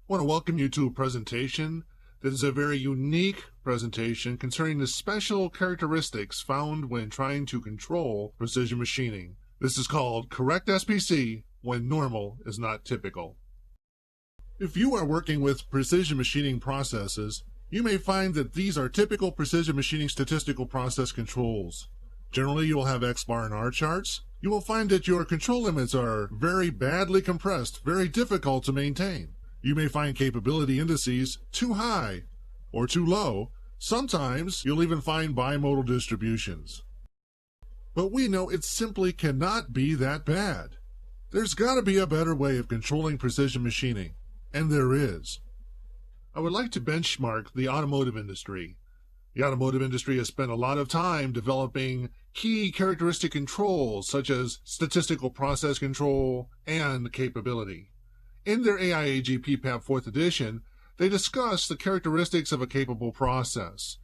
want to welcome you to a presentation that is a very unique presentation concerning the special characteristics found when trying to control precision machining. This is called CorrectSPC when normal is not typical. If you are working with precision machining processes, you may find that these are typical precision machining statistical process controls. Generally, you will have X bar and R charts. You will find that your control limits are very badly compressed, very difficult to maintain. You may find capability indices too high or too low. Sometimes you'll even find bimodal distributions. But we know it simply cannot be that bad. There's got to be a better way of controlling precision machining, and there is. I would like to benchmark the automotive industry. The automotive industry has spent a lot of time developing key characteristic controls such as statistical process control and capability. In their AIAG PPAP 4th edition, they discuss the characteristics of a capable process.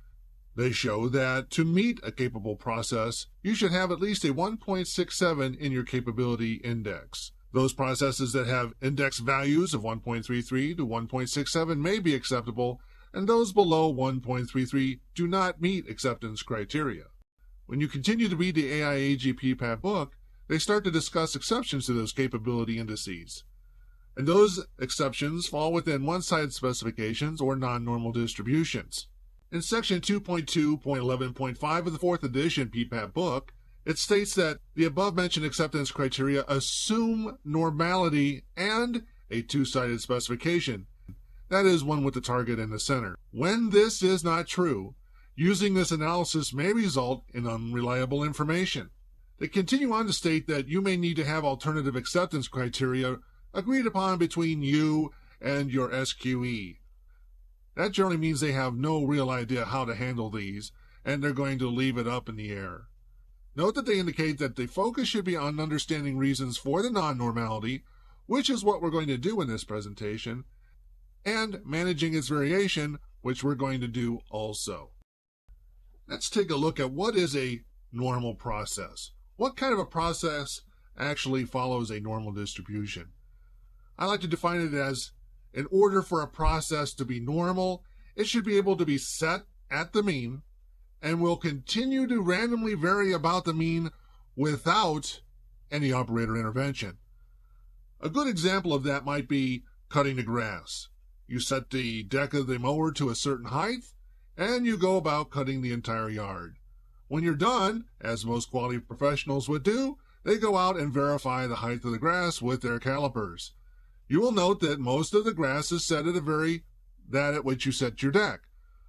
They show that to meet a capable process, you should have at least a 1.67 in your capability index. Those processes that have index values of 1.33 to 1.67 may be acceptable, and those below 1.33 do not meet acceptance criteria. When you continue to read the AIAG PPAP book, they start to discuss exceptions to those capability indices. And those exceptions fall within one-sided specifications or non-normal distributions. In section 2.2.11.5 of the 4th edition PPAP book, it states that the above-mentioned acceptance criteria assume normality and a two-sided specification. That is, one with the target in the center. When this is not true, using this analysis may result in unreliable information. They continue on to state that you may need to have alternative acceptance criteria agreed upon between you and your SQE. That generally means they have no real idea how to handle these, and they're going to leave it up in the air. Note that they indicate that the focus should be on understanding reasons for the non-normality, which is what we're going to do in this presentation, and managing its variation, which we're going to do also. Let's take a look at what is a normal process. What kind of a process actually follows a normal distribution? I like to define it as, in order for a process to be normal, it should be able to be set at the mean and will continue to randomly vary about the mean without any operator intervention. A good example of that might be cutting the grass. You set the deck of the mower to a certain height, and you go about cutting the entire yard. When you're done, as most quality professionals would do, they go out and verify the height of the grass with their calipers. You will note that most of the grass is set at that at which you set your deck.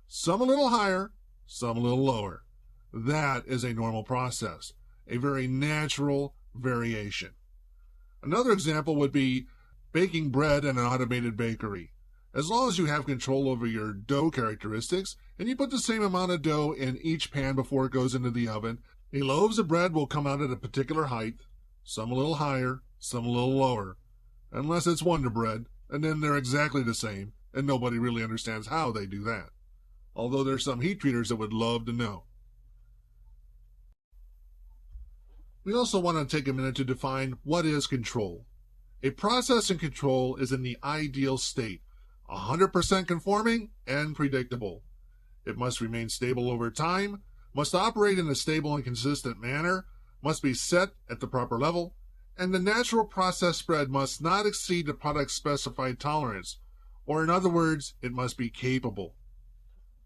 Some a little higher, some a little lower. That is a normal process, a very natural variation. Another example would be baking bread in an automated bakery. As long as you have control over your dough characteristics, and you put the same amount of dough in each pan before it goes into the oven, the loaves of bread will come out at a particular height, some a little higher, some a little lower. Unless it's Wonder Bread, and then they're exactly the same, and nobody really understands how they do that. Although there's some heat treaters that would love to know. We also want to take a minute to define what is control. A process in control is in the ideal state, 100% conforming and predictable. It must remain stable over time, must operate in a stable and consistent manner, must be set at the proper level, and the natural process spread must not exceed the product's specified tolerance, or in other words, it must be capable.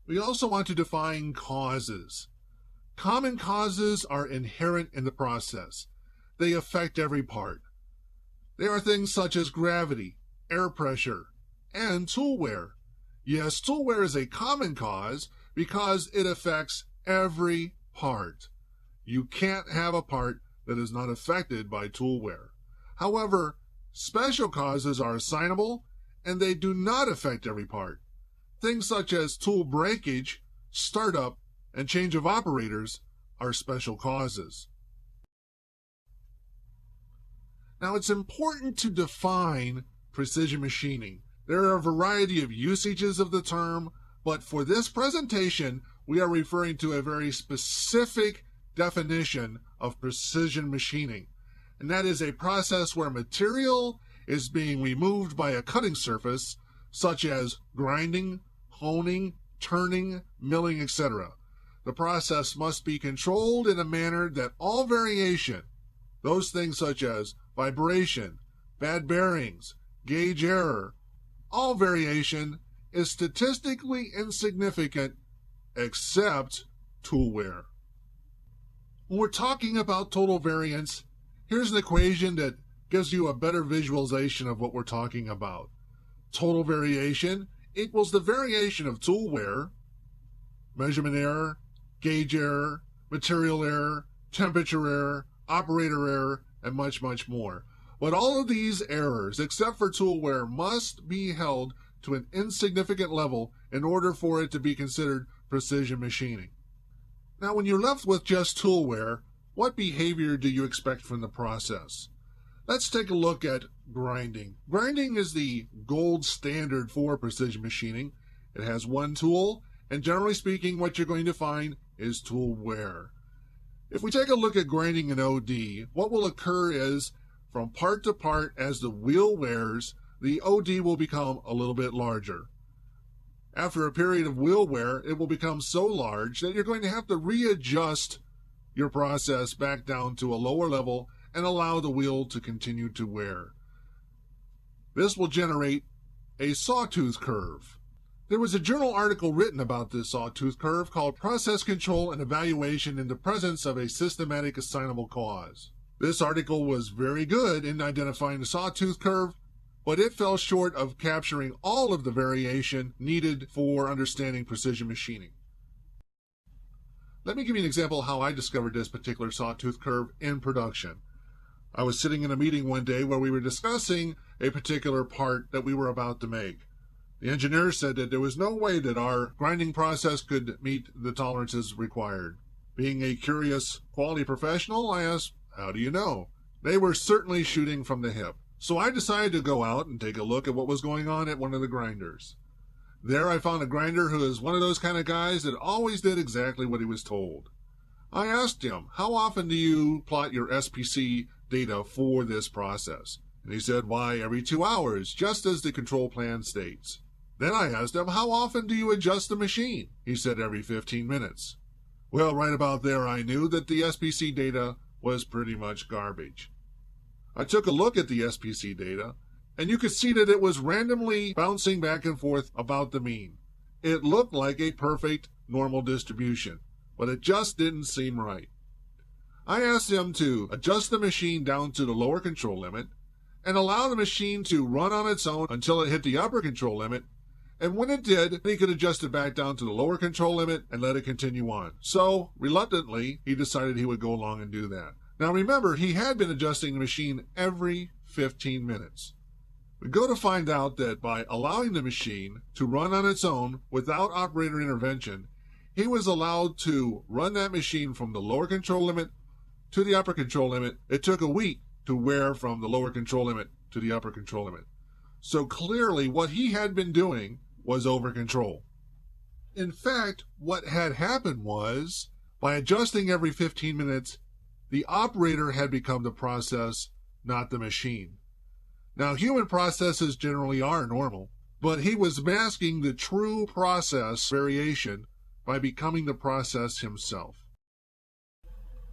We also want to define causes. Common causes are inherent in the process. They affect every part. They are things such as gravity, air pressure, and tool wear. Yes, tool wear is a common cause because it affects every part. You can't have a part that is not affected by tool wear. However, special causes are assignable and they do not affect every part. Things such as tool breakage, startup, and change of operators are special causes. Now, it's important to define precision machining. There are a variety of usages of the term, but for this presentation, we are referring to a very specific definition of precision machining, and that is a process where material is being removed by a cutting surface such as grinding, honing, turning, milling, etc. The process must be controlled in a manner that all variation, those things such as vibration, bad bearings, gauge error, all variation is statistically insignificant except tool wear. When we're talking about total variance, here's an equation that gives you a better visualization of what we're talking about. Total variation equals the variation of tool wear, measurement error, gauge error, material error, temperature error, operator error, and much, much more. But all of these errors, except for tool wear, must be held to an insignificant level in order for it to be considered precision machining. Now, when you're left with just tool wear, what behavior do you expect from the process? Let's take a look at grinding. Grinding is the gold standard for precision machining. It has one tool, and generally speaking, what you're going to find is tool wear. If we take a look at grinding in OD, what will occur is, from part to part, as the wheel wears, the OD will become a little bit larger. After a period of wheel wear, it will become so large that you're going to have to readjust your process back down to a lower level and allow the wheel to continue to wear. This will generate a sawtooth curve. There was a journal article written about this sawtooth curve called Process Control and Evaluation in the Presence of a Systematic Assignable Cause. This article was very good in identifying the sawtooth curve, but it fell short of capturing all of the variation needed for understanding precision machining. Let me give you an example of how I discovered this particular sawtooth curve in production. I was sitting in a meeting one day where we were discussing a particular part that we were about to make. The engineer said that there was no way that our grinding process could meet the tolerances required. Being a curious quality professional, I asked, "How do you know?" They were certainly shooting from the hip. So I decided to go out and take a look at what was going on at one of the grinders. There I found a grinder who is one of those kind of guys that always did exactly what he was told. I asked him, "How often do you plot your SPC data for this process?" And he said, "Why, every 2 hours, just as the control plan states." Then I asked him, "How often do you adjust the machine?" He said, "Every 15 minutes. Well, right about there I knew that the SPC data was pretty much garbage. I took a look at the SPC data, and you could see that it was randomly bouncing back and forth about the mean. It looked like a perfect normal distribution, but it just didn't seem right. I asked him to adjust the machine down to the lower control limit and allow the machine to run on its own until it hit the upper control limit, and when it did, he could adjust it back down to the lower control limit and let it continue on. So, reluctantly, he decided he would go along and do that. Now remember, he had been adjusting the machine every 15 minutes. We go to find out that by allowing the machine to run on its own without operator intervention, he was allowed to run that machine from the lower control limit to the upper control limit. It took a week to wear from the lower control limit to the upper control limit. So clearly what he had been doing was over control. In fact, what had happened was, by adjusting every 15 minutes, the operator had become the process, not the machine. Now, human processes generally are normal, but he was masking the true process variation by becoming the process himself.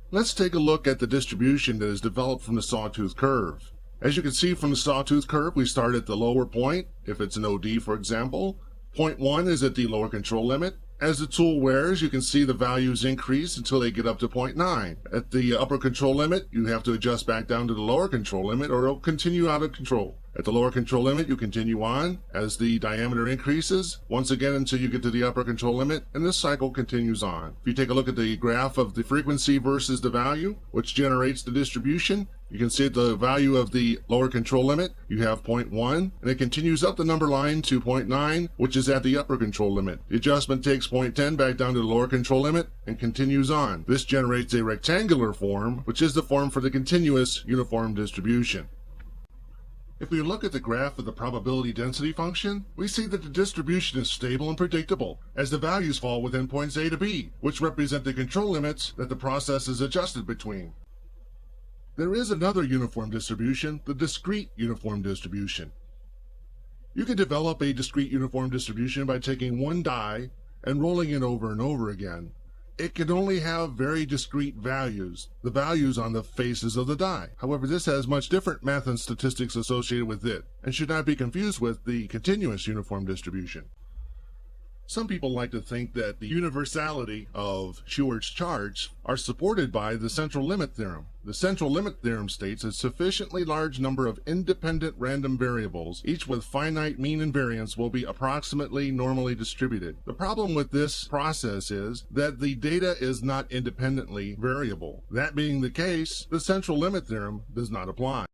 Let's take a look at the distribution that is developed from the sawtooth curve. As you can see from the sawtooth curve, we start at the lower point. If it's an OD, for example, point 1 is at the lower control limit. As the tool wears, you can see the values increase until they get up to 0.9. At the upper control limit, you have to adjust back down to the lower control limit or it'll continue out of control. At the lower control limit, you continue on as the diameter increases, once again until you get to the upper control limit, and this cycle continues on. If you take a look at the graph of the frequency versus the value, which generates the distribution, you can see at the value of the lower control limit, you have 0.1, and it continues up the number line to 0.9, which is at the upper control limit. The adjustment takes 0.10 back down to the lower control limit and continues on. This generates a rectangular form, which is the form for the continuous uniform distribution. If we look at the graph of the probability density function, we see that the distribution is stable and predictable, as the values fall within points A to B, which represent the control limits that the process is adjusted between. There is another uniform distribution, the discrete uniform distribution. You could develop a discrete uniform distribution by taking one die and rolling it over and over again. It can only have very discrete values, the values on the faces of the die. However, this has much different math and statistics associated with it, and should not be confused with the continuous uniform distribution. Some people like to think that the universality of Shewhart's charts are supported by the central limit theorem. The central limit theorem states a sufficiently large number of independent random variables, each with finite mean and variance, will be approximately normally distributed. The problem with this process is that the data is not independently variable. That being the case, the central limit theorem does not apply.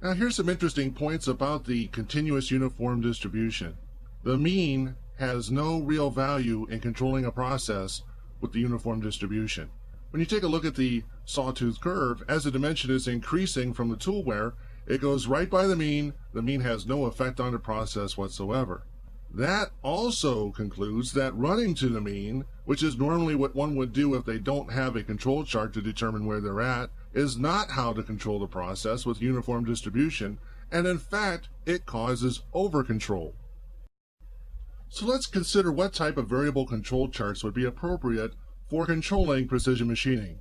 Now here's some interesting points about the continuous uniform distribution. The mean has no real value in controlling a process with the uniform distribution. When you take a look at the sawtooth curve, as the dimension is increasing from the tool wear, it goes right by the mean. The mean has no effect on the process whatsoever. That also concludes that running to the mean, which is normally what one would do if they don't have a control chart to determine where they're at, is not how to control the process with uniform distribution, and in fact, it causes over-control. So let's consider what type of variable control charts would be appropriate for controlling precision machining.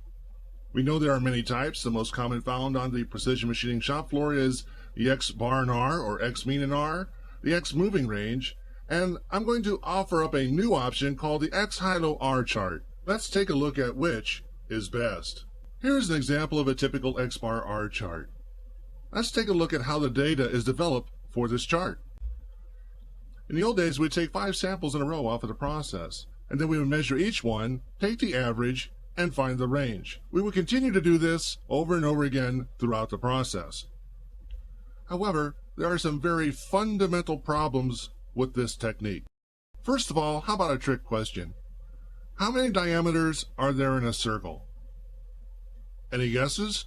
We know there are many types. The most common found on the precision machining shop floor is the X bar in R or X mean in R, the X moving range, and I'm going to offer up a new option called the X high-low R chart. Let's take a look at which is best. Here's an example of a typical X bar R chart. Let's take a look at how the data is developed for this chart. In the old days, we'd take 5 samples in a row off of the process, and then we would measure each one, take the average, and find the range. We would continue to do this over and over again throughout the process. However, there are some very fundamental problems with this technique. First of all, how about a trick question? How many diameters are there in a circle? Any guesses?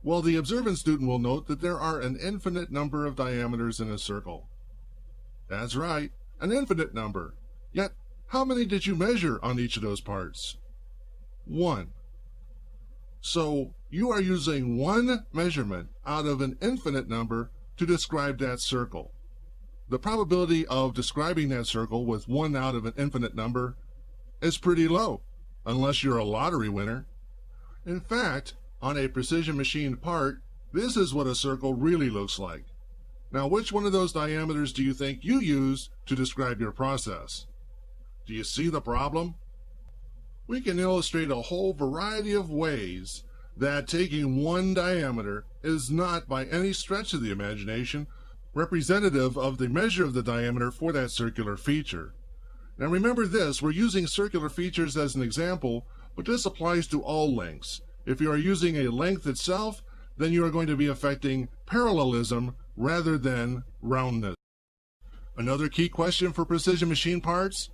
Well, the observant student will note that there are an infinite number of diameters in a circle. That's right, an infinite number. Yet, how many did you measure on each of those parts? 1. So, you are using one measurement out of an infinite number to describe that circle. The probability of describing that circle with 1 out of an infinite number is pretty low, unless you're a lottery winner. In fact, on a precision machined part, this is what a circle really looks like. Now, which one of those diameters do you think you use to describe your process? Do you see the problem? We can illustrate a whole variety of ways that taking one diameter is not by any stretch of the imagination representative of the measure of the diameter for that circular feature. Now remember this, we're using circular features as an example, but this applies to all lengths. If you are using a length itself, then you are going to be affecting parallelism rather than roundness. Another key question for precision machine parts: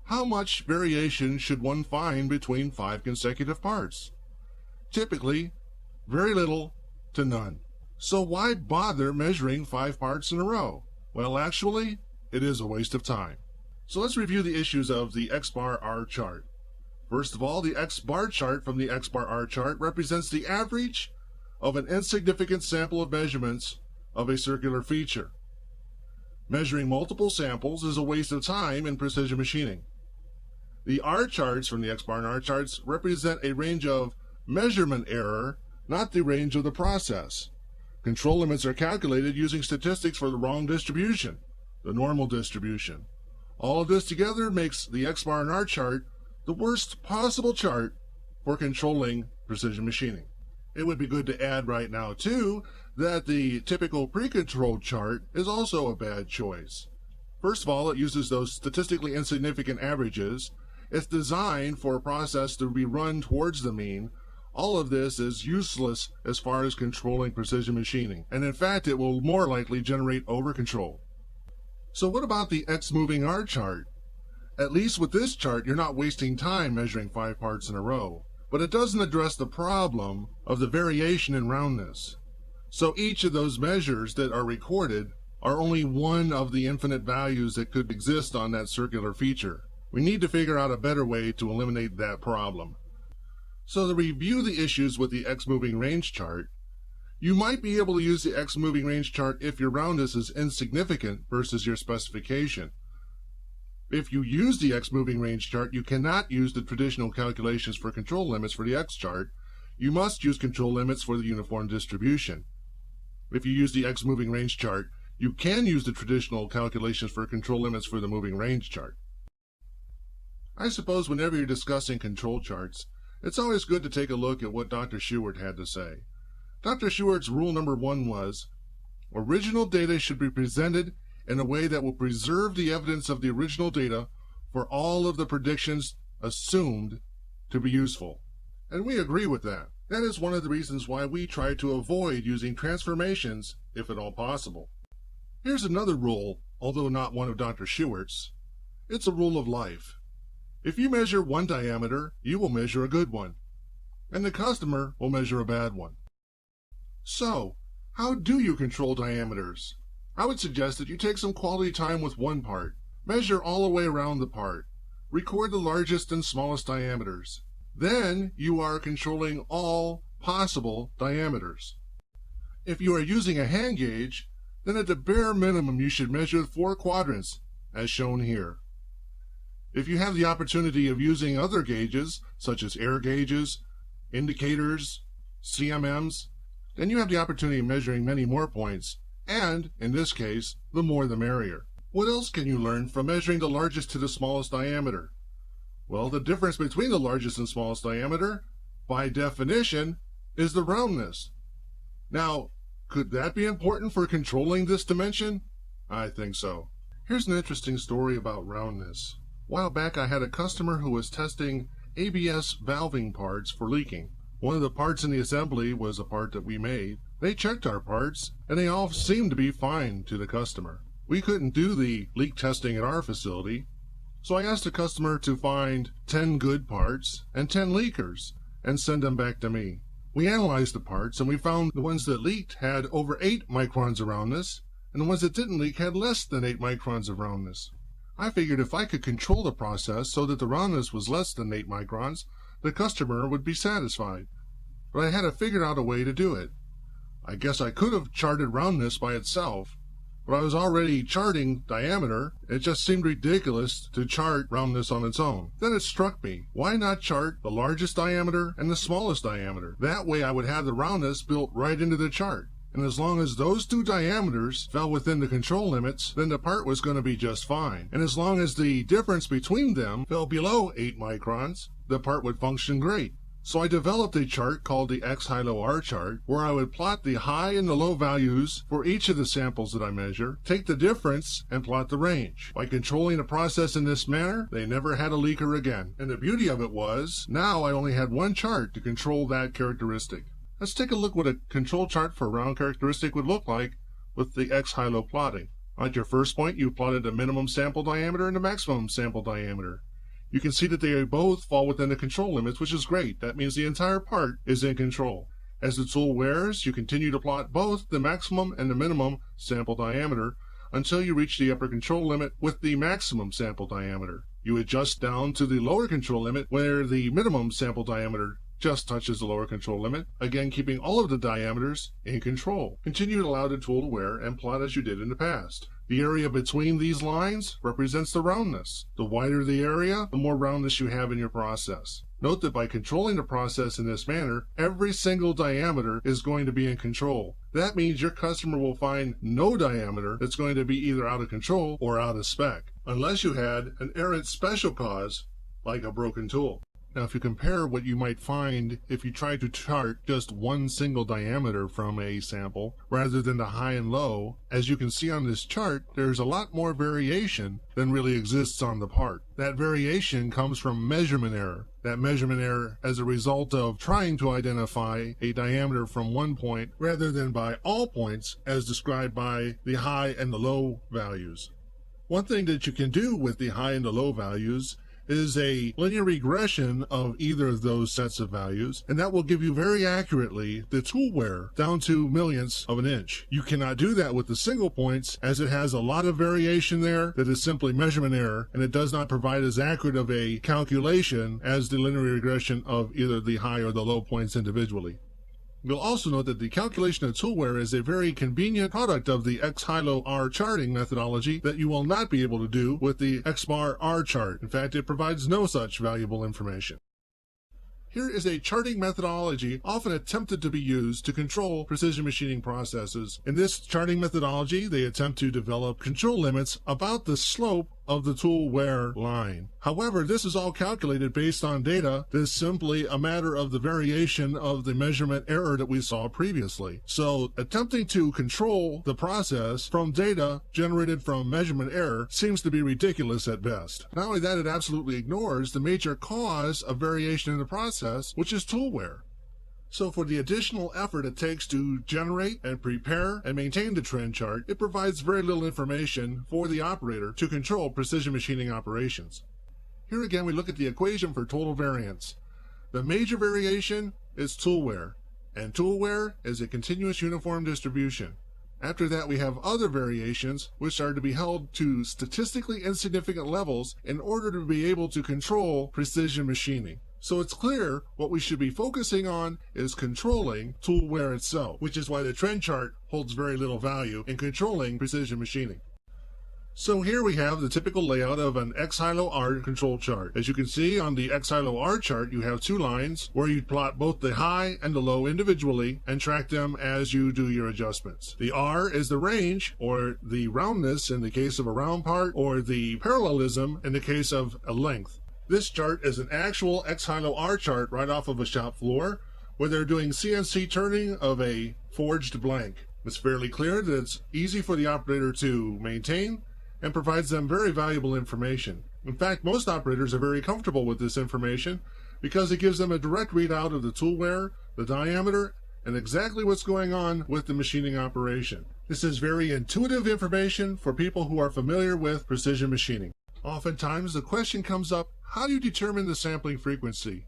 how much variation should one find between 5 consecutive parts? Typically, very little to none. So why bother measuring 5 parts in a row? Well, actually, it is a waste of time. So let's review the issues of the X bar R chart. First of all, the X bar chart from the X bar R chart represents the average of an insignificant sample of measurements of a circular feature. Measuring multiple samples is a waste of time in precision machining. The R charts from the X bar and R charts represent a range of measurement error, not the range of the process. Control limits are calculated using statistics for the wrong distribution, the normal distribution. All of this together makes the X bar and R chart the worst possible chart for controlling precision machining. It would be good to add right now, too, that the typical pre-controlled chart is also a bad choice. First of all, it uses those statistically insignificant averages. It's designed for a process to be run towards the mean. All of this is useless as far as controlling precision machining, and in fact, it will more likely generate over-control. So what about the X moving R chart? At least with this chart, you're not wasting time measuring 5 parts in a row. But it doesn't address the problem of the variation in roundness. So each of those measures that are recorded are only one of the infinite values that could exist on that circular feature. We need to figure out a better way to eliminate that problem. So to review the issues with the X moving range chart, You might be able to use the X moving range chart if your roundness is insignificant versus your specification. If you use the X moving range chart, you cannot use the traditional calculations for control limits for the X chart. You must use control limits for the uniform distribution. If you use the X moving range chart, you can use the traditional calculations for control limits for the moving range chart. I suppose whenever you're discussing control charts, it's always good to take a look at what Dr. Shewhart had to say. Dr. Shewart's rule number 1 was, original data should be presented in a way that will preserve the evidence of the original data for all of the predictions assumed to be useful. And we agree with that. That is one of the reasons why we try to avoid using transformations if at all possible. Here's another rule, although not one of Dr. Shewart's. It's a rule of life. If you measure one diameter, you will measure a good one, and the customer will measure a bad one. So, how do you control diameters? I would suggest that you take some quality time with one part, measure all the way around the part, record the largest and smallest diameters. Then you are controlling all possible diameters. If you are using a hand gauge, then at the bare minimum you should measure 4 quadrants, as shown here. If you have the opportunity of using other gauges, such as air gauges, indicators, CMMs, then you have the opportunity of measuring many more points, and, in this case, the more the merrier. What else can you learn from measuring the largest to the smallest diameter? Well, the difference between the largest and smallest diameter, by definition, is the roundness. Now, could that be important for controlling this dimension? I think so. Here's an interesting story about roundness. A while back I had a customer who was testing ABS valving parts for leaking. One of the parts in the assembly was a part that we made. They checked our parts, and they all seemed to be fine to the customer. We couldn't do the leak testing at our facility, so I asked the customer to find 10 good parts and 10 leakers, and send them back to me. We analyzed the parts, and we found the ones that leaked had over 8 microns of roundness, and the ones that didn't leak had less than 8 microns of roundness. I figured if I could control the process so that the roundness was less than 8 microns, the customer would be satisfied. But I had to figure out a way to do it. I guess I could have charted roundness by itself, but I was already charting diameter. It just seemed ridiculous to chart roundness on its own. Then it struck me, why not chart the largest diameter and the smallest diameter? That way I would have the roundness built right into the chart. And as long as those 2 diameters fell within the control limits, then the part was going to be just fine. And as long as the difference between them fell below 8 microns, the part would function great. So I developed a chart called the X-High-Low R chart, where I would plot the high and the low values for each of the samples that I measure, take the difference, and plot the range. By controlling the process in this manner, they never had a leaker again. And the beauty of it was, now I only had one chart to control that characteristic. Let's take a look what a control chart for a round characteristic would look like with the X-High-Low plotting. At your first point, you plotted the minimum sample diameter and the maximum sample diameter. You can see that they both fall within the control limits, which is great. That means the entire part is in control. As the tool wears, you continue to plot both the maximum and the minimum sample diameter until you reach the upper control limit with the maximum sample diameter. You adjust down to the lower control limit where the minimum sample diameter just touches the lower control limit, again keeping all of the diameters in control. Continue to allow the tool to wear and plot as you did in the past. The area between these lines represents the roundness. The wider the area, the more roundness you have in your process. Note that by controlling the process in this manner, every single diameter is going to be in control. That means your customer will find no diameter that's going to be either out of control or out of spec, unless you had an errant special cause like a broken tool. Now, if you compare what you might find if you try to chart just one single diameter from a sample rather than the high and low, as you can see on this chart, there's a lot more variation than really exists on the part. That variation comes from measurement error. That measurement error as a result of trying to identify a diameter from one point rather than by all points as described by the high and the low values. One thing that you can do with the high and the low values is a linear regression of either of those sets of values, and that will give you very accurately the tool wear down to millionths of an inch. You cannot do that with the single points, as it has a lot of variation there that is simply measurement error, and it does not provide as accurate of a calculation as the linear regression of either the high or the low points individually. You'll also note that the calculation of tool wear is a very convenient product of the X-Hilo-R charting methodology that you will not be able to do with the X-Bar-R chart. In fact, it provides no such valuable information. Here is a charting methodology often attempted to be used to control precision machining processes. In this charting methodology, they attempt to develop control limits about the slope of the tool wear line. However, this is all calculated based on data that is simply a matter of the variation of the measurement error that we saw previously. So, attempting to control the process from data generated from measurement error seems to be ridiculous at best. Not only that, it absolutely ignores the major cause of variation in the process, which is tool wear. So for the additional effort it takes to generate and prepare and maintain the trend chart, it provides very little information for the operator to control precision machining operations. Here again we look at the equation for total variance. The major variation is tool wear, and tool wear is a continuous uniform distribution. After that we have other variations which are to be held to statistically insignificant levels in order to be able to control precision machining. So it's clear what we should be focusing on is controlling tool wear itself, which is why the trend chart holds very little value in controlling precision machining. So here we have the typical layout of an X-Hilo-R control chart. As you can see on the X-Hilo-R chart, you have two lines where you plot both the high and the low individually and track them as you do your adjustments. The R is the range, or the roundness in the case of a round part, or the parallelism in the case of a length. This chart is an actual X-Hilo-R chart right off of a shop floor where they're doing CNC turning of a forged blank. It's fairly clear that it's easy for the operator to maintain and provides them very valuable information. In fact, most operators are very comfortable with this information because it gives them a direct readout of the tool wear, the diameter, and exactly what's going on with the machining operation. This is very intuitive information for people who are familiar with precision machining. Oftentimes the question comes up, how do you determine the sampling frequency?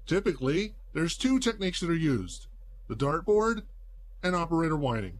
Typically, there's two techniques that are used, the dartboard and operator whining.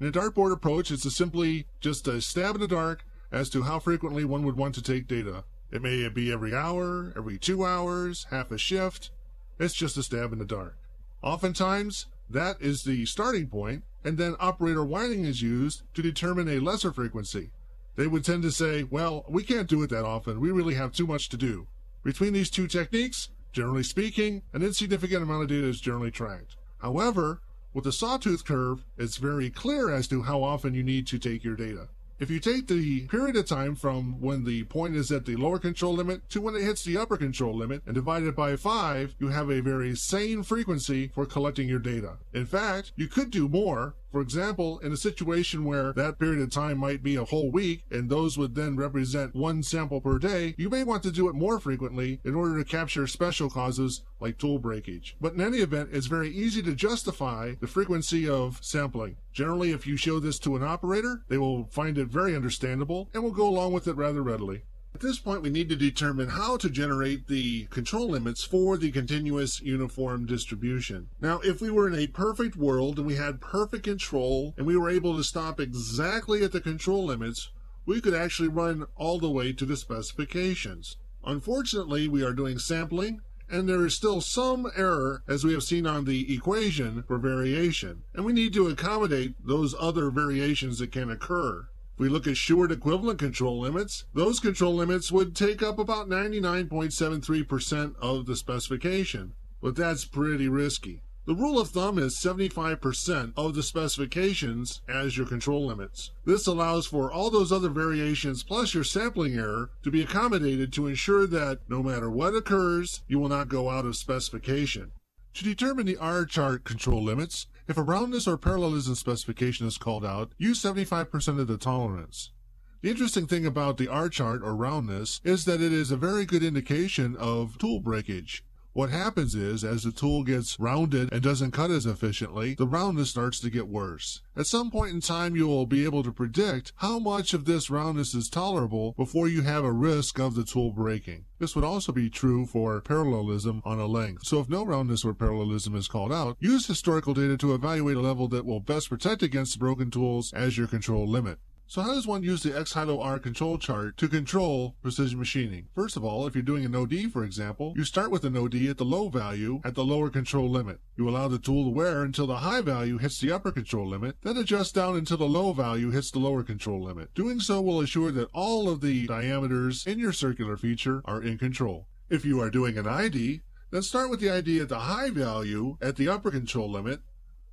In a dartboard approach, it's simply just a stab in the dark as to how frequently one would want to take data. It may be every hour, every 2 hours, half a shift. It's just a stab in the dark. Oftentimes, that is the starting point, and then operator whining is used to determine a lesser frequency. They would tend to say, well, we can't do it that often. We really have too much to do. Between these two techniques, generally speaking, an insignificant amount of data is generally tracked. However, with the sawtooth curve, it's very clear as to how often you need to take your data. If you take the period of time from when the point is at the lower control limit to when it hits the upper control limit and divide it by 5, you have a very sane frequency for collecting your data. In fact, you could do more. For example, in a situation where that period of time might be a whole week and those would then represent 1 sample per day, you may want to do it more frequently in order to capture special causes like tool breakage. But in any event, it's very easy to justify the frequency of sampling. Generally, if you show this to an operator, they will find it very understandable and will go along with it rather readily. At this point, we need to determine how to generate the control limits for the continuous uniform distribution. Now, if we were in a perfect world and we had perfect control and we were able to stop exactly at the control limits, we could actually run all the way to the specifications. Unfortunately, we are doing sampling, and there is still some error, as we have seen on the equation, for variation, and we need to accommodate those other variations that can occur. If we look at Sheward equivalent control limits, those control limits would take up about 99.73% of the specification, but that's pretty risky. The rule of thumb is 75% of the specifications as your control limits. This allows for all those other variations plus your sampling error to be accommodated to ensure that no matter what occurs, you will not go out of specification. To determine the R chart control limits, if a roundness or parallelism specification is called out, use 75% of the tolerance. The interesting thing about the R chart or roundness is that it is a very good indication of tool breakage. What happens is, as the tool gets rounded and doesn't cut as efficiently, the roundness starts to get worse. At some point in time, you will be able to predict how much of this roundness is tolerable before you have a risk of the tool breaking. This would also be true for parallelism on a length. So if no roundness or parallelism is called out, use historical data to evaluate a level that will best protect against broken tools as your control limit. So how does one use the X-Hilo-R control chart to control precision machining? First of all, if you're doing an OD, for example, you start with an OD at the low value at the lower control limit. You allow the tool to wear until the high value hits the upper control limit, then adjust down until the low value hits the lower control limit. Doing so will assure that all of the diameters in your circular feature are in control. If you are doing an ID, then start with the ID at the high value at the upper control limit,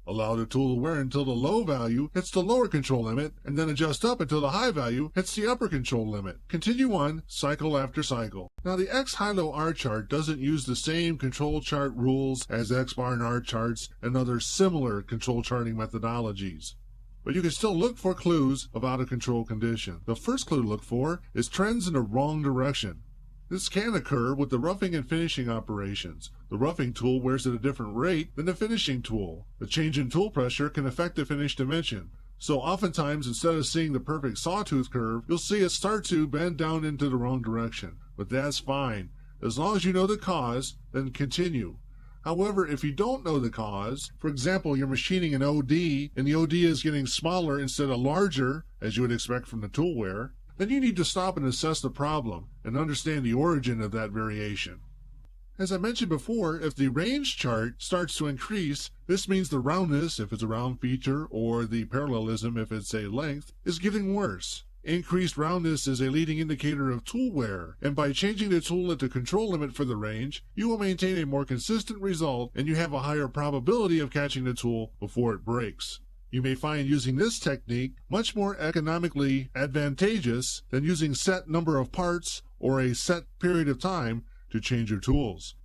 allow the tool to wear until the low value hits the lower control limit, and then adjust up until the high value hits the upper control limit. Continue on, cycle after cycle. Now the X-Hilo-R chart doesn't use the same control chart rules as X-bar and R charts and other similar control charting methodologies. But you can still look for clues of out-of-control condition. The first clue to look for is trends in the wrong direction. This can occur with the roughing and finishing operations. The roughing tool wears at a different rate than the finishing tool. The change in tool pressure can affect the finish dimension. So oftentimes, instead of seeing the perfect sawtooth curve, you'll see it start to bend down into the wrong direction. But that's fine. As long as you know the cause, then continue. However, if you don't know the cause, for example, you're machining an OD, and the OD is getting smaller instead of larger, as you would expect from the tool wear, then you need to stop and assess the problem and understand the origin of that variation. As I mentioned before, if the range chart starts to increase, this means the roundness, if it's a round feature, or the parallelism, if it's a length, is getting worse. Increased roundness is a leading indicator of tool wear, and by changing the tool at the control limit for the range, you will maintain a more consistent result and you have a higher probability of catching the tool before it breaks. You may find using this technique much more economically advantageous than using set number of parts or a set period of time to change your tools.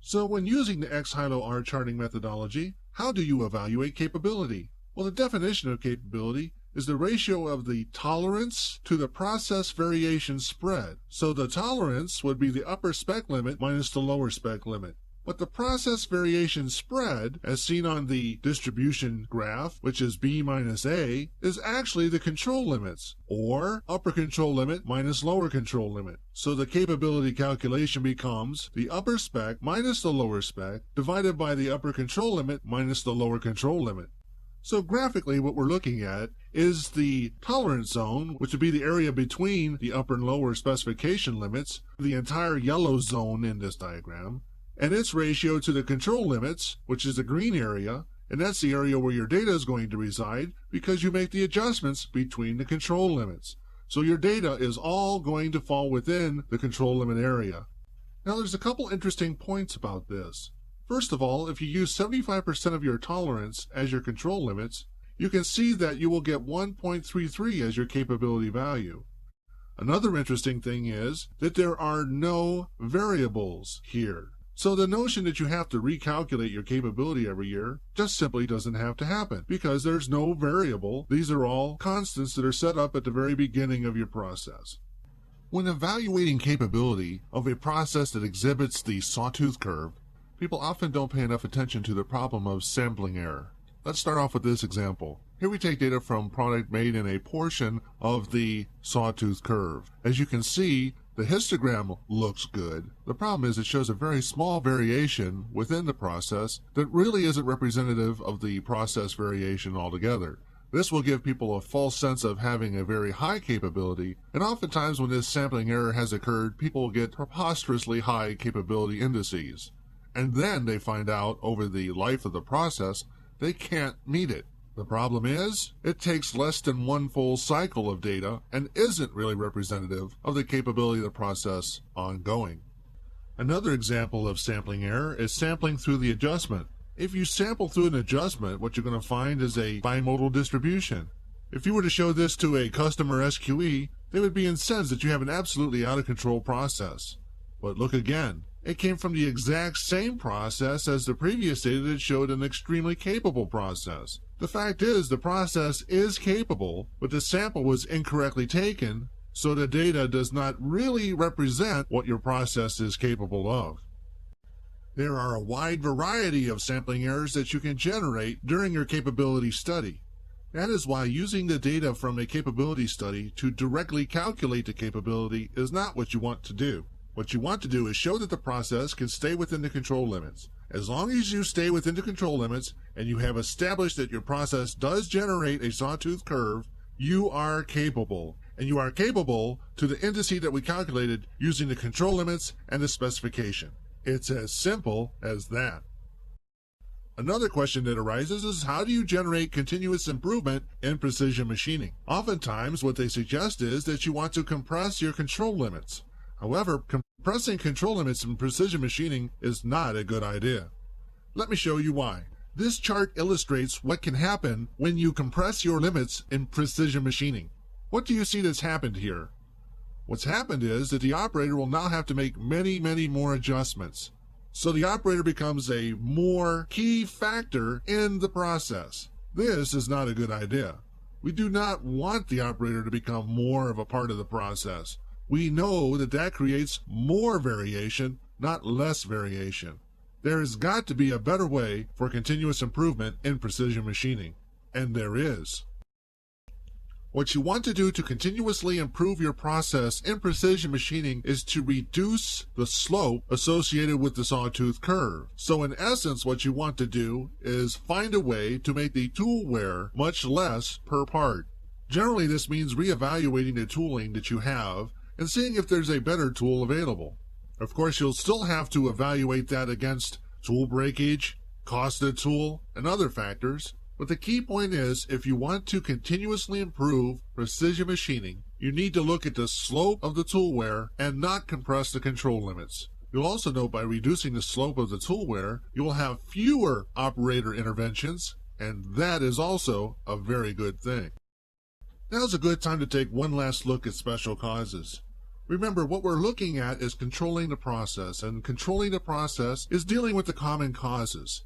So when using the X-Hilo-R charting methodology, how do you evaluate capability? Well, the definition of capability is the ratio of the tolerance to the process variation spread. So the tolerance would be the upper spec limit minus the lower spec limit. But the process variation spread, as seen on the distribution graph, which is B minus A, is actually the control limits, or upper control limit minus lower control limit. So the capability calculation becomes the upper spec minus the lower spec divided by the upper control limit minus the lower control limit. So graphically what we're looking at is the tolerance zone, which would be the area between the upper and lower specification limits, the entire yellow zone in this diagram, and its ratio to the control limits, which is the green area, and that's the area where your data is going to reside because you make the adjustments between the control limits. So your data is all going to fall within the control limit area. Now there's a couple interesting points about this. First of all, if you use 75% of your tolerance as your control limits, you can see that you will get 1.33 as your capability value. Another interesting thing is that there are no variables here. So the notion that you have to recalculate your capability every year just simply doesn't have to happen because there's no variable. These are all constants that are set up at the very beginning of your process. When evaluating capability of a process that exhibits the sawtooth curve, people often don't pay enough attention to the problem of sampling error. Let's start off with this example. Here we take data from product made in a portion of the sawtooth curve. As you can see, the histogram looks good. The problem is it shows a very small variation within the process that really isn't representative of the process variation altogether. This will give people a false sense of having a very high capability, and oftentimes when this sampling error has occurred, people will get preposterously high capability indices. And then they find out over the life of the process they can't meet it. The problem is, it takes less than one full cycle of data and isn't really representative of the capability of the process ongoing. Another example of sampling error is sampling through the adjustment. If you sample through an adjustment, what you're going to find is a bimodal distribution. If you were to show this to a customer SQE, they would be incensed that you have an absolutely out-of-control process. But look again. It came from the exact same process as the previous data that showed an extremely capable process. The fact is, the process is capable, but the sample was incorrectly taken, so the data does not really represent what your process is capable of. There are a wide variety of sampling errors that you can generate during your capability study. That is why using the data from a capability study to directly calculate the capability is not what you want to do. What you want to do is show that the process can stay within the control limits. As long as you stay within the control limits and you have established that your process does generate a sawtooth curve, you are capable. And you are capable to the indice that we calculated using the control limits and the specification. It's as simple as that. Another question that arises is, how do you generate continuous improvement in precision machining? Oftentimes what they suggest is that you want to compress your control limits. However, compressing control limits in precision machining is not a good idea. Let me show you why. This chart illustrates what can happen when you compress your limits in precision machining. What do you see that's happened here? What's happened is that the operator will now have to make many more adjustments. So the operator becomes a more key factor in the process. This is not a good idea. We do not want the operator to become more of a part of the process. We know that that creates more variation, not less variation. There has got to be a better way for continuous improvement in precision machining, and there is. What you want to do to continuously improve your process in precision machining is to reduce the slope associated with the sawtooth curve. So in essence, what you want to do is find a way to make the tool wear much less per part. Generally, this means reevaluating the tooling that you have and seeing if there's a better tool available. Of course, you'll still have to evaluate that against tool breakage, cost of the tool, and other factors. But the key point is, if you want to continuously improve precision machining, you need to look at the slope of the tool wear and not compress the control limits. You'll also note by reducing the slope of the tool wear, you will have fewer operator interventions, and that is also a very good thing. Now's a good time to take one last look at special causes. Remember, what we're looking at is controlling the process, and controlling the process is dealing with the common causes.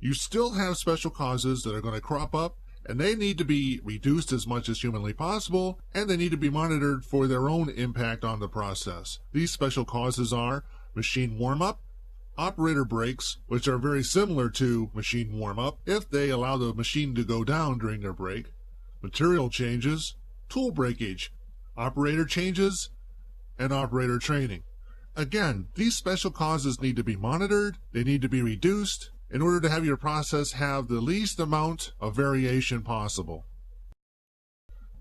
You still have special causes that are going to crop up, and they need to be reduced as much as humanly possible, and they need to be monitored for their own impact on the process. These special causes are machine warm-up, operator breaks, which are very similar to machine warm-up if they allow the machine to go down during their break, material changes, tool breakage, operator changes, and operator training. Again, these special causes need to be monitored, they need to be reduced, in order to have your process have the least amount of variation possible.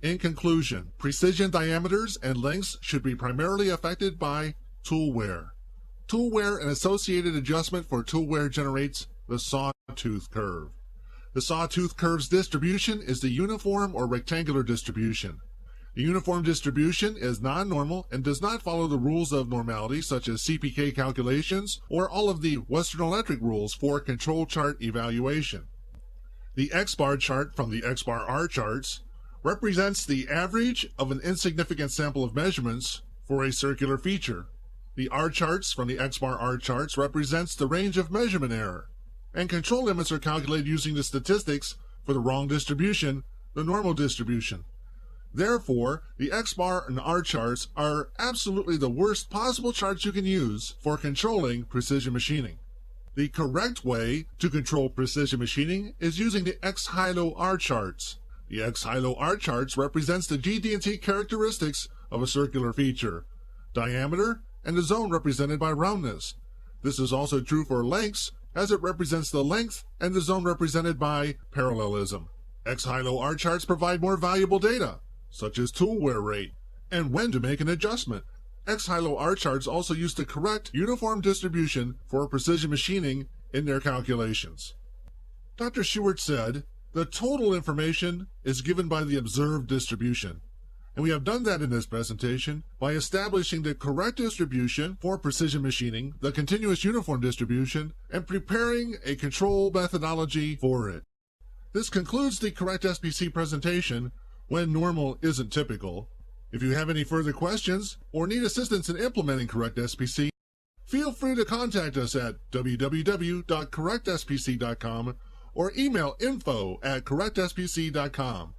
In conclusion, precision diameters and lengths should be primarily affected by tool wear. Tool wear and associated adjustment for tool wear generates the sawtooth curve. The sawtooth curve's distribution is the uniform or rectangular distribution. The uniform distribution is non-normal and does not follow the rules of normality such as CPK calculations or all of the Western Electric rules for control chart evaluation. The X-bar chart from the X-bar R charts represents the average of an insignificant sample of measurements for a circular feature. The R charts from the X-bar R charts represents the range of measurement error. And control limits are calculated using the statistics for the wrong distribution, the normal distribution. Therefore, the X-bar and R charts are absolutely the worst possible charts you can use for controlling precision machining. The correct way to control precision machining is using the X-high-low R charts. The X-high-low R charts represents the GD&T characteristics of a circular feature, diameter, and the zone represented by roundness. This is also true for lengths, as it represents the length and the zone represented by parallelism. X-high-low R charts provide more valuable data, such as tool wear rate, and when to make an adjustment. X-high-low R charts also use the correct uniform distribution for precision machining in their calculations. Dr. Schubert said, the total information is given by the observed distribution, and we have done that in this presentation by establishing the correct distribution for precision machining, the continuous uniform distribution, and preparing a control methodology for it. This concludes the CorrectSPC presentation when normal isn't typical. If you have any further questions or need assistance in implementing CorrectSPC, feel free to contact us at www.correctspc.com or email info@correctspc.com.